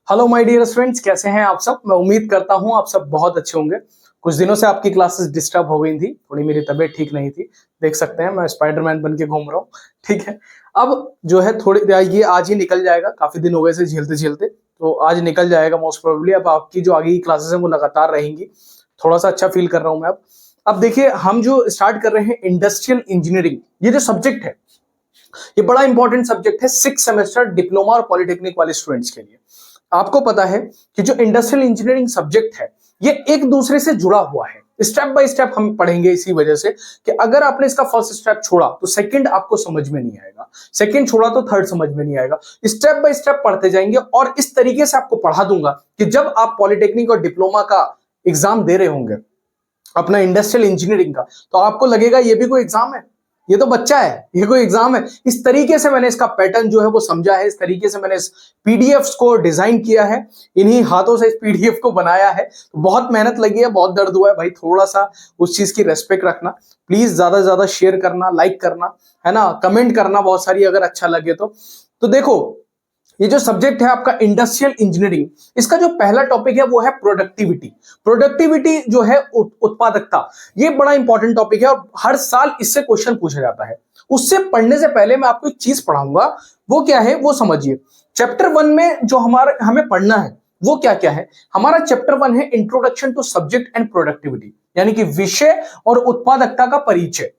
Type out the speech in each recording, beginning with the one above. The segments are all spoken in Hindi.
हेलो माय डियर फ्रेंड्स, कैसे हैं आप सब। मैं उम्मीद करता हूं आप सब बहुत अच्छे होंगे। कुछ दिनों से आपकी क्लासेस डिस्टर्ब हो गई थी, थोड़ी मेरी तबीयत ठीक नहीं थी। देख सकते हैं मैं स्पाइडरमैन बन के घूम रहा हूँ। ठीक है, अब जो है थोड़ी ये आज ही निकल जाएगा। काफी दिन हो गए से झेलते झेलते, तो आज निकल जाएगा मोस्ट प्रोबेबली। अब आपकी जो आगे की क्लासेस हैं वो लगातार रहेंगी। थोड़ा सा अच्छा फील कर रहा हूँ मैं अब देखिए, हम जो स्टार्ट कर रहे हैं इंडस्ट्रियल इंजीनियरिंग, ये जो सब्जेक्ट है ये बड़ा इंपॉर्टेंट सब्जेक्ट है 6 सेमेस्टर डिप्लोमा और पॉलिटेक्निक वाले स्टूडेंट्स के लिए। आपको पता है कि जो इंडस्ट्रियल इंजीनियरिंग सब्जेक्ट है ये एक दूसरे से जुड़ा हुआ है। स्टेप बाय स्टेप हम पढ़ेंगे, इसी वजह से कि अगर आपने इसका फर्स्ट स्टेप छोड़ा तो सेकंड आपको समझ में नहीं आएगा, सेकंड छोड़ा तो थर्ड समझ में नहीं आएगा। स्टेप बाय स्टेप पढ़ते जाएंगे और इस तरीके से आपको पढ़ा दूंगा कि जब आप पॉलिटेक्निक और डिप्लोमा का एग्जाम दे रहे होंगे अपना इंडस्ट्रियल इंजीनियरिंग का, तो आपको लगेगा ये भी कोई एग्जाम है, ये तो बच्चा है, ये कोई एग्जाम है। इस तरीके से मैंने इसका पैटर्न जो है वो समझा है, इस तरीके से मैंने इस पीडीएफ को डिजाइन किया है, इन्हीं हाथों से इस पीडीएफ को बनाया है। तो बहुत मेहनत लगी है, बहुत दर्द हुआ है भाई। थोड़ा सा उस चीज की रेस्पेक्ट रखना प्लीज, ज्यादा से ज्यादा शेयर करना, लाइक करना, है ना, कमेंट करना बहुत सारी अगर अच्छा लगे तो देखो, ये जो सब्जेक्ट है आपका इंडस्ट्रियल इंजीनियरिंग, इसका जो पहला टॉपिक है वो है प्रोडक्टिविटी। प्रोडक्टिविटी जो है उत्पादकता, ये बड़ा इंपॉर्टेंट टॉपिक है और हर साल इससे क्वेश्चन पूछा जाता है। उससे पढ़ने से पहले मैं आपको एक चीज पढ़ाऊंगा, वो क्या है वो समझिए। चैप्टर 1 में जो हमें पढ़ना है वो क्या क्या है। हमारा चैप्टर 1 है introduction to subject and productivity, यानी कि विषय और उत्पादकता का परिचय।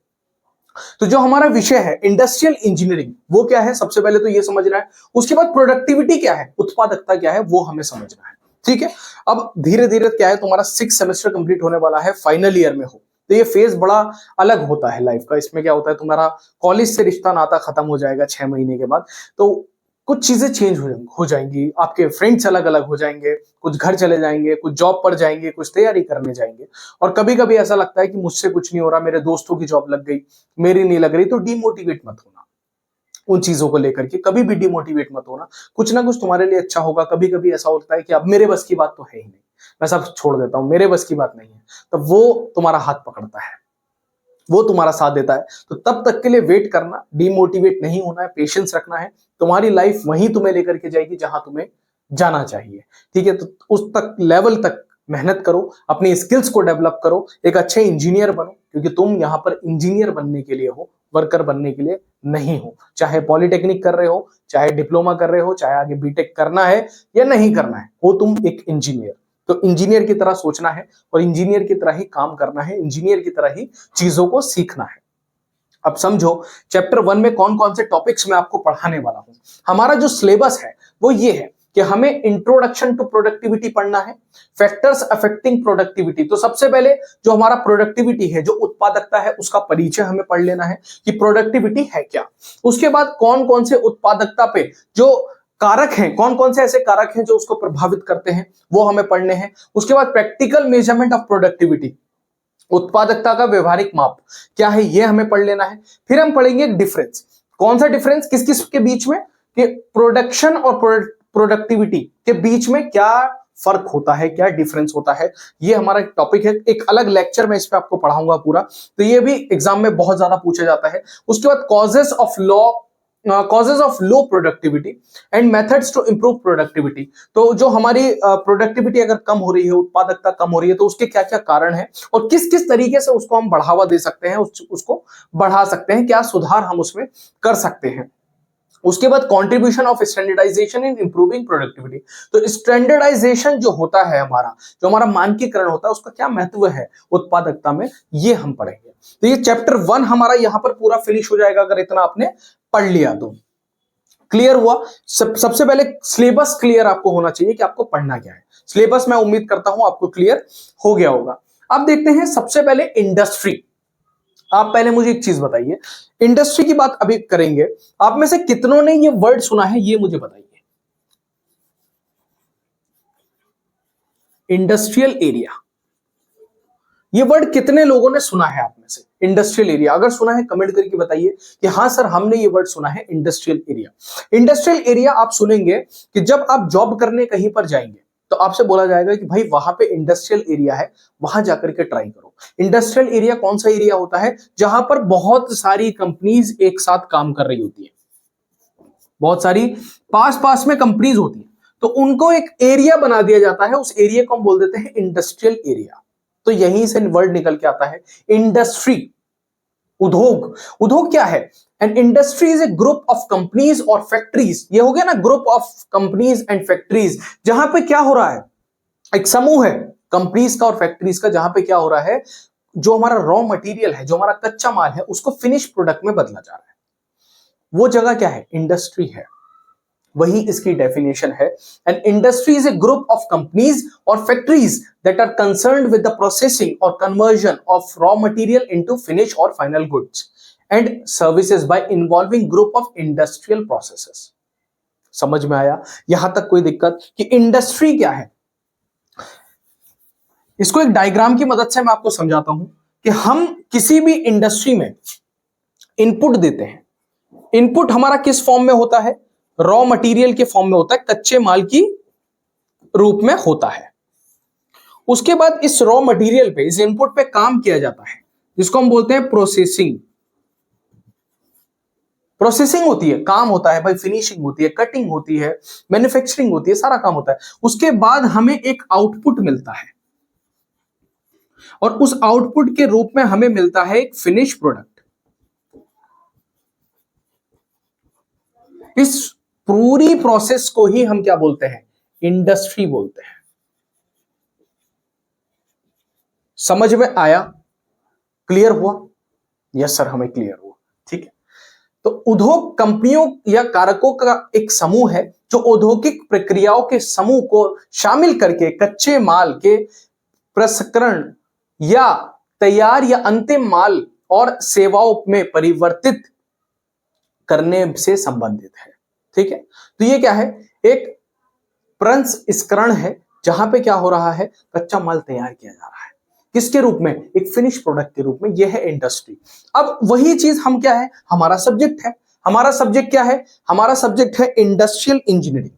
तो जो हमारा विषय है इंडस्ट्रियल इंजीनियरिंग वो क्या है, सबसे पहले तो ये समझना है। उसके बाद प्रोडक्टिविटी क्या है, उत्पादकता क्या है, वो हमें समझना है। ठीक है, अब धीरे धीरे क्या है, तुम्हारा 6 सेमेस्टर कंप्लीट होने वाला है, फाइनल ईयर में हो तो ये फेज बड़ा अलग होता है लाइफ का। इसमें क्या होता है, तुम्हारा कॉलेज से रिश्ता नाता खत्म हो जाएगा 6 महीने के बाद, तो कुछ चीजें चेंज हो जाएंगी, आपके फ्रेंड्स अलग अलग हो जाएंगे, कुछ घर चले जाएंगे, कुछ जॉब पर जाएंगे, कुछ तैयारी करने जाएंगे। और कभी कभी ऐसा लगता है कि मुझसे कुछ नहीं हो रहा, मेरे दोस्तों की जॉब लग गई, मेरी नहीं लग रही। तो डिमोटिवेट मत होना उन चीजों को लेकर के, कभी भी डिमोटिवेट मत होना। कुछ ना कुछ तुम्हारे लिए अच्छा होगा। कभी कभी ऐसा होता है कि अब मेरे बस की बात तो है ही नहीं, मैं सब छोड़ देता हूं, मेरे बस की बात नहीं है, तो वो तुम्हारा हाथ पकड़ता है, वो तुम्हारा साथ देता है। तो तब तक के लिए वेट करना, डिमोटिवेट नहीं होना है, पेशेंस रखना है। तुम्हारी लाइफ वहीं तुम्हें लेकर के जाएगी जहां तुम्हें जाना चाहिए। ठीक है, तो उस तक लेवल तक मेहनत करो, अपनी स्किल्स को डेवलप करो, एक अच्छे इंजीनियर बनो, क्योंकि तुम यहाँ पर इंजीनियर बनने के लिए हो, वर्कर बनने के लिए नहीं हो। चाहे पॉलिटेक्निक कर रहे हो, चाहे डिप्लोमा कर रहे हो, चाहे आगे बीटेक करना है या नहीं करना है, हो तुम एक इंजीनियर। तो इंजीनियर की तरह सोचना है और इंजीनियर की तरह ही काम करना है, इंजीनियर की तरह ही चीजों को सीखना है। अब समझो चैप्टर 1 में कौन कौन से टॉपिक्स मैं आपको पढ़ाने वाला हूं। हमारा जो सिलेबस है वो ये है कि हमें इंट्रोडक्शन टू प्रोडक्टिविटी पढ़ना है, फैक्टर्स अफेक्टिंग प्रोडक्टिविटी। तो सबसे पहले जो हमारा प्रोडक्टिविटी है, जो उत्पादकता है, उसका परिचय हमें पढ़ लेना है कि प्रोडक्टिविटी है क्या। उसके बाद कौन कौन से उत्पादकता पे जो कारक हैं, कौन कौन से ऐसे कारक हैं जो उसको प्रभावित करते हैं, वो हमें पढ़ने हैं। उसके बाद प्रैक्टिकल मेजरमेंट ऑफ प्रोडक्टिविटी, उत्पादकता का व्यवहारिक माप क्या है, ये हमें पढ़ लेना है। फिर हम पढ़ेंगे डिफरेंस, कौन सा डिफरेंस किस किस के बीच में, कि प्रोडक्शन और प्रोडक्टिविटी के बीच में क्या फर्क होता है, क्या डिफरेंस होता है। ये हमारा टॉपिक है, एक अलग लेक्चर में इस पे आपको पढ़ाऊंगा पूरा। तो ये भी एग्जाम में बहुत ज्यादा पूछा जाता है। उसके बाद causes of low productivity and methods to improve productivity. तो जो हमारी प्रोडक्टिविटी अगर कम हो रही है, उत्पादकता कम हो रही है, तो उसके क्या क्या कारण हैं और किस किस तरीके से उसको हम बढ़ावा दे सकते हैं, उसको बढ़ा सकते हैं, क्या सुधार हम उसमें कर सकते हैं। उसके बाद contribution of standardisation in improving productivity. तो स्टैंडर्डाइजेशन जो होता है हमारा, जो हमारा मानकीकरण होता है, उसका क्या महत्व है उत्पादकता में, ये हम पढ़ेंगे। तो ये चैप्टर 1 हमारा यहां पर पूरा फिनिश हो जाएगा अगर इतना आपने पढ़ लिया तो। क्लियर हुआ। सबसे पहले सिलेबस क्लियर आपको होना चाहिए कि आपको पढ़ना क्या है। सिलेबस मैं उम्मीद करता हूं आपको क्लियर हो गया होगा। अब देखते हैं सबसे पहले इंडस्ट्री। आप पहले मुझे एक चीज बताइए, इंडस्ट्री की बात अभी करेंगे, आप में से कितनों ने ये वर्ड सुना है, ये मुझे बताइए। इंडस्ट्रियल एरिया, ये वर्ड कितने लोगों ने सुना है आप में से। इंडस्ट्रियल एरिया अगर सुना है कमेंट करके बताइए कि हाँ सर हमने ये वर्ड सुना है, इंडस्ट्रियल एरिया। इंडस्ट्रियल एरिया आप सुनेंगे कि जब आप जॉब करने कहीं पर जाएंगे तो आपसे बोला जाएगा कि भाई वहां पे इंडस्ट्रियल एरिया है, वहां जाकर के ट्राई करो। इंडस्ट्रियल एरिया कौन सा एरिया होता है, जहां पर बहुत सारी कंपनीज एक साथ काम कर रही होती है, बहुत सारी पास पास में कंपनीज होती है। तो उनको एक एरिया बना दिया जाता है, उस एरिया को हम बोल देते हैं इंडस्ट्रियल एरिया। तो यहीं से वर्ड निकल के आता है इंडस्ट्री, उद्योग। उद्योग क्या है? An industry is a group of companies और फैक्ट्रीज। ये हो गया ना, group of companies and factories, जहां पे क्या हो रहा है, एक समूह है कंपनीज का और फैक्ट्रीज का, जहां पे क्या हो रहा है, जो हमारा रॉ मटेरियल है, जो हमारा कच्चा माल है, उसको फिनिश प्रोडक्ट में बदला जा रहा है। वो जगह क्या है? इंडस्ट्री है। वही इसकी डेफिनेशन है। An industry is a group of companies और factories that are concerned with the processing और conversion of raw material into finish और final goods and services by involving group of industrial processes. समझ में आया? यहां तक कोई दिक्कत? कि इंडस्ट्री क्या है, इसको एक डायग्राम की मदद से मैं आपको समझाता हूं कि हम किसी भी इंडस्ट्री में इनपुट देते हैं। इनपुट हमारा किस फॉर्म में होता है? रॉ मटेरियल के फॉर्म में होता है, कच्चे माल की रूप में होता है। उसके बाद इस रॉ मटेरियल पे, इस इनपुट पे काम किया जाता है, जिसको हम बोलते हैं प्रोसेसिंग। प्रोसेसिंग होती है, काम होता है भाई, फिनिशिंग होती है, कटिंग होती है, मैन्युफैक्चरिंग होती है, सारा काम होता है। उसके बाद हमें एक आउटपुट मिलता है और उस आउटपुट के रूप में हमें मिलता है एक फिनिश प्रोडक्ट। इस पूरी प्रोसेस को ही हम क्या बोलते हैं? इंडस्ट्री बोलते हैं। समझ में आया? क्लियर हुआ? यस सर, हमें क्लियर हुआ। ठीक है। तो उद्योग कंपनियों या कारकों का एक समूह है जो औद्योगिक प्रक्रियाओं के समूह को शामिल करके कच्चे माल के प्रसंस्करण या तैयार या अंतिम माल और सेवाओं में परिवर्तित करने से संबंधित है। ठीक है। तो ये क्या है? एक प्रसंस्करण है, जहां पे क्या हो रहा है, कच्चा माल तैयार किया जा रहा है, किसके रूप में? एक फिनिश प्रोडक्ट के रूप में। यह है इंडस्ट्री। अब वही चीज हम क्या है, हमारा सब्जेक्ट है। हमारा सब्जेक्ट क्या है? हमारा सब्जेक्ट है इंडस्ट्रियल इंजीनियरिंग,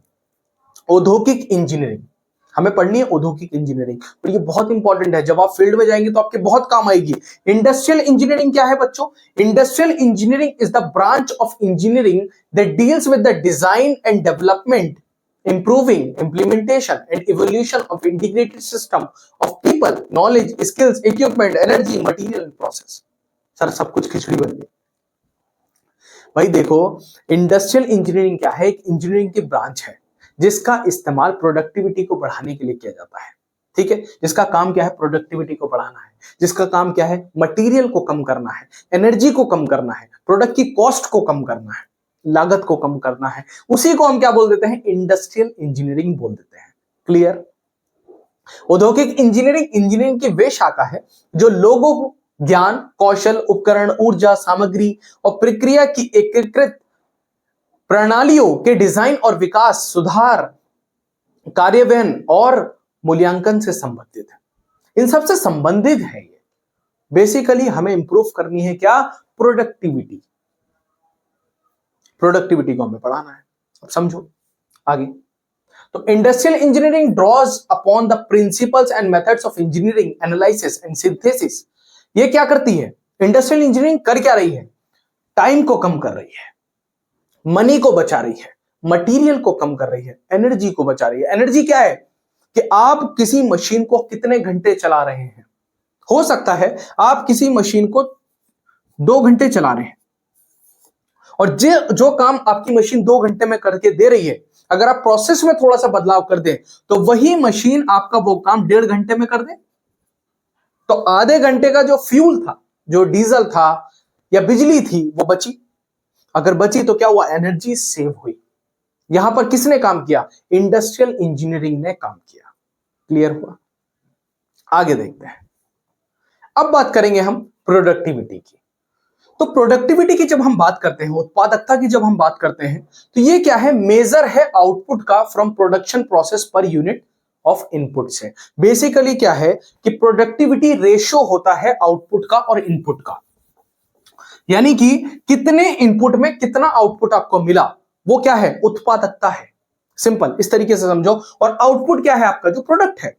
औद्योगिक इंजीनियरिंग। हमें पढ़नी है औद्योगिक इंजीनियरिंग, और ये बहुत इंपॉर्टेंट है। जब आप फील्ड में जाएंगे तो आपके बहुत काम आएगी। इंडस्ट्रियल इंजीनियरिंग क्या है बच्चों? Industrial engineering is the branch of engineering that deals with the design and development, improving implementation and evolution of integrated system of people, knowledge, skills, equipment, energy, material and process। Sir सब कुछ खिचड़ी बन गई भाई। देखो, इंडस्ट्रियल इंजीनियरिंग क्या है? एक इंजीनियरिंग की ब्रांच है जिसका इस्तेमाल प्रोडक्टिविटी को बढ़ाने के लिए किया जाता है। ठीक है। जिसका काम क्या है? प्रोडक्टिविटी को बढ़ाना है। जिसका काम क्या है? मटेरियल को कम करना है, एनर्जी को कम करना है, प्रोडक्ट की कॉस्ट को कम करना है, लागत को कम करना है। उसी को हम क्या बोल देते हैं? इंडस्ट्रियल इंजीनियरिंग बोल देते हैं। क्लियर? औद्योगिक इंजीनियरिंग की वे शाखा है जो लोगों को ज्ञान, कौशल, उपकरण, ऊर्जा, सामग्री और प्रक्रिया की एकीकृत प्रणालियों के डिजाइन और विकास, सुधार, कार्यान्वयन और मूल्यांकन से संबंधित है। इन सबसे संबंधित है ये। बेसिकली हमें इंप्रूव करनी है क्या? प्रोडक्टिविटी। प्रोडक्टिविटी को हमें पढ़ाना है। अब समझो आगे। तो industrial engineering draws upon the principles and methods of engineering analysis and synthesis. ये क्या करती है? इंडस्ट्रियल इंजीनियरिंग कर क्या रही है? टाइम को कम कर रही है, मनी को बचा रही है, मटेरियल को कम कर रही है, एनर्जी को बचा रही है। एनर्जी क्या है? कि आप किसी मशीन को कितने घंटे चला रहे हैं। हो सकता है आप किसी मशीन को 2 घंटे चला रहे हैं, और जो काम आपकी मशीन 2 घंटे में करके दे रही है, अगर आप प्रोसेस में थोड़ा सा बदलाव कर दें तो वही मशीन आपका वो काम 1.5 घंटे में कर दे। तो आधे घंटे का जो फ्यूल था, जो डीजल था या बिजली थी, वो बची। अगर बची तो क्या हुआ? एनर्जी सेव हुई। यहां पर किसने काम किया? इंडस्ट्रियल इंजीनियरिंग ने काम किया। क्लियर हुआ? आगे देखते हैं। अब बात करेंगे हम प्रोडक्टिविटी की। तो प्रोडक्टिविटी की जब हम बात करते हैं, उत्पादकता की जब हम बात करते हैं, तो ये क्या है? मेजर है आउटपुट का from production process per unit of input से। बेसिकली क्या है कि प्रोडक्टिविटी रेशियो होता है आउटपुट का और इनपुट का, यानी कि कितने इनपुट में कितना आउटपुट आपको मिला, वो क्या है? उत्पादकता है। सिंपल इस तरीके से समझो। और आउटपुट क्या है? आपका जो प्रोडक्ट है।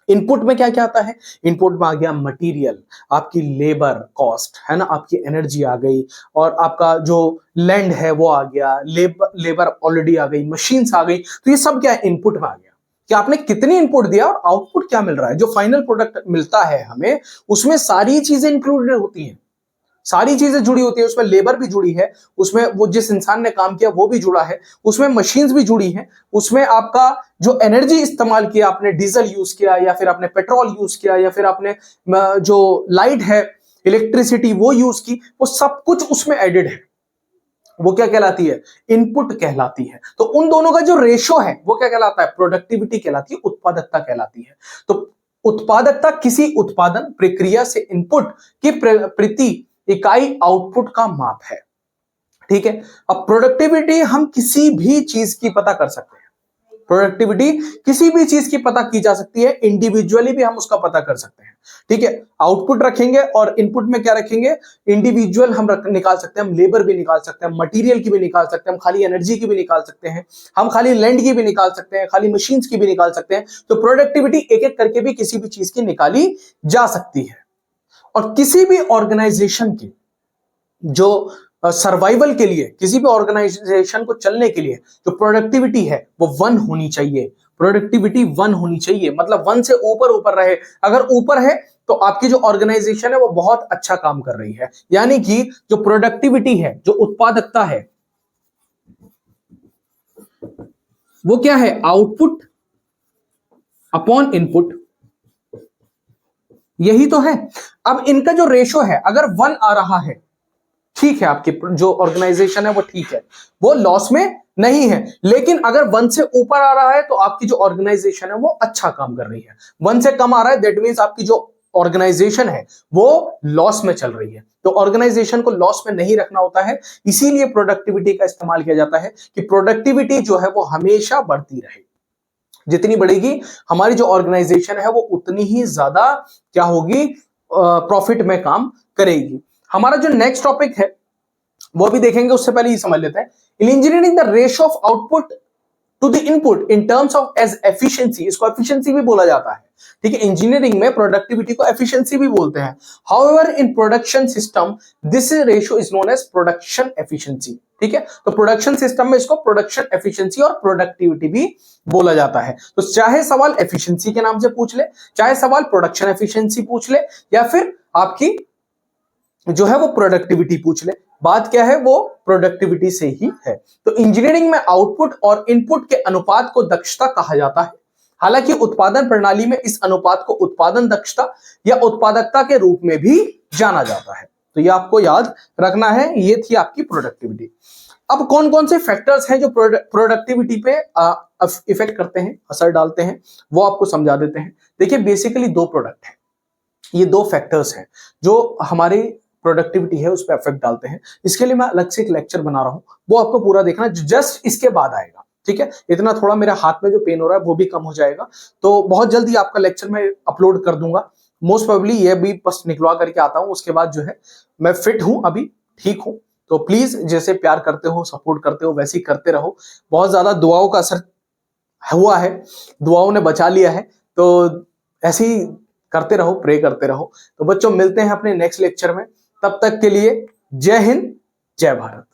इनपुट में क्या क्या आता है? इनपुट में आ गया मटेरियल, आपकी लेबर कॉस्ट है ना, आपकी एनर्जी आ गई, और आपका जो लैंड है वो आ गया, लेबर ऑलरेडी आ गई, मशीन्स आ गई। तो ये सब क्या है? इनपुट में आ गया कि आपने कितनी इनपुट दिया और आउटपुट क्या मिल रहा है। जो फाइनल प्रोडक्ट मिलता है हमें, उसमें सारी चीजें इंक्लूडेड होती हैं, सारी चीजें जुड़ी होती है। उसमें लेबर भी जुड़ी है, उसमें वो जिस इंसान ने काम किया वो भी जुड़ा है, उसमें मशीन्स भी जुड़ी हैं, उसमें आपका जो एनर्जी इस्तेमाल किया, आपने डीजल यूज किया या फिर आपने पेट्रोल यूज किया या फिर आपने जो लाइट है, इलेक्ट्रिसिटी वो यूज की, वो सब कुछ उसमें एडेड है। वो क्या कहलाती है? इनपुट कहलाती है। तो उन दोनों का जो रेशो है वो क्या कहलाता है? प्रोडक्टिविटी कहलाती है, उत्पादकता कहलाती है। तो उत्पादकता किसी उत्पादन प्रक्रिया से इनपुट की प्रति इकाई आउटपुट का माप है। ठीक है। अब प्रोडक्टिविटी हम किसी भी चीज की पता कर सकते हैं, प्रोडक्टिविटी किसी भी चीज की पता की जा सकती है, इंडिविजुअली भी हम उसका पता कर सकते हैं। ठीक है। आउटपुट रखेंगे और इनपुट में क्या रखेंगे? इंडिविजुअल हम निकाल सकते हैं, हम लेबर भी निकाल सकते हैं, मटेरियल की भी निकाल सकते हैं, हम खाली एनर्जी की भी निकाल सकते हैं, हम खाली लैंड की भी निकाल सकते हैं, खाली मशीन्स की भी निकाल सकते हैं। तो प्रोडक्टिविटी एक एक करके भी किसी भी चीज की निकाली जा सकती है। और किसी भी ऑर्गेनाइजेशन की जो सर्वाइवल के लिए, किसी भी ऑर्गेनाइजेशन को चलने के लिए जो प्रोडक्टिविटी है वो 1 होनी चाहिए। प्रोडक्टिविटी 1 होनी चाहिए, मतलब 1 से ऊपर ऊपर रहे। अगर ऊपर है तो आपकी जो ऑर्गेनाइजेशन है वो बहुत अच्छा काम कर रही है। यानी कि जो प्रोडक्टिविटी है, जो उत्पादकता है, वो क्या है? आउटपुट अपॉन इनपुट, यही तो है। अब इनका जो रेशो है, अगर 1 आ रहा है, ठीक है, आपकी जो ऑर्गेनाइजेशन है वो ठीक है, वो लॉस में नहीं है। लेकिन अगर 1 से ऊपर आ रहा है तो आपकी जो ऑर्गेनाइजेशन है वो अच्छा काम कर रही है। 1 से कम आ रहा है, दैट मींस आपकी जो ऑर्गेनाइजेशन है वो लॉस में चल रही है। तो ऑर्गेनाइजेशन को लॉस में नहीं रखना होता है, इसीलिए प्रोडक्टिविटी का इस्तेमाल किया जाता है कि प्रोडक्टिविटी जो है वो हमेशा बढ़ती रहे। जितनी बढ़ेगी हमारी जो ऑर्गेनाइजेशन है वो उतनी ही ज्यादा क्या होगी? प्रॉफिट में काम करेगी। हमारा जो नेक्स्ट टॉपिक है वो भी देखेंगे, उससे पहले ये समझ लेते हैं। In engineering the ratio of output to the input in terms of as efficiency, इसको एफिशिएंसी भी बोला जाता है। ठीक है। इंजीनियरिंग में प्रोडक्टिविटी को एफिशिएंसी भी बोलते हैं। However in production system this ratio is known as production efficiency. ठीक है। तो प्रोडक्शन सिस्टम में इसको प्रोडक्शन एफिशिएंसी और प्रोडक्टिविटी भी बोला जाता है। तो चाहे सवाल एफिशिएंसी के नाम से पूछ ले, चाहे सवाल प्रोडक्शन एफिशिएंसी पूछ ले, या फिर आपकी जो है वो प्रोडक्टिविटी पूछ ले, बात क्या है? वो प्रोडक्टिविटी से ही है। तो इंजीनियरिंग में आउटपुट और इनपुट के अनुपात को दक्षता कहा जाता है। हालांकि उत्पादन प्रणाली में इस अनुपात को उत्पादन दक्षता या उत्पादकता के रूप में भी जाना जाता है। तो ये आपको याद रखना है। ये थी आपकी प्रोडक्टिविटी। अब कौन कौन से फैक्टर्स हैं जो प्रोडक्टिविटी पे इफेक्ट करते हैं, असर डालते हैं, वो आपको समझा देते हैं। देखिए, बेसिकली 2 प्रोडक्ट है, ये 2 फैक्टर्स हैं जो हमारी प्रोडक्टिविटी है उस पर इफेक्ट डालते हैं। इसके लिए मैं अलग से एक लेक्चर बना रहा हूं, वो आपको पूरा देखना, जस्ट इसके बाद आएगा। ठीक है। इतना थोड़ा मेरे हाथ में जो पेन हो रहा है वो भी कम हो जाएगा, तो बहुत जल्दी आपका लेक्चर मैं अपलोड कर दूंगा। मोस्ट प्रोबेबली ये भी बस निकलवा करके आता हूं, उसके बाद जो है मैं फिट हूं, अभी ठीक हूं। तो प्लीज जैसे प्यार करते हो, सपोर्ट करते हो, वैसे ही करते रहो। बहुत ज्यादा दुआओं का असर हुआ है, दुआओं ने बचा लिया है, तो ऐसे ही करते रहो, प्रे करते रहो। तो बच्चों, मिलते हैं अपने नेक्स्ट लेक्चर में। तब तक के लिए जय हिंद, जय भारत।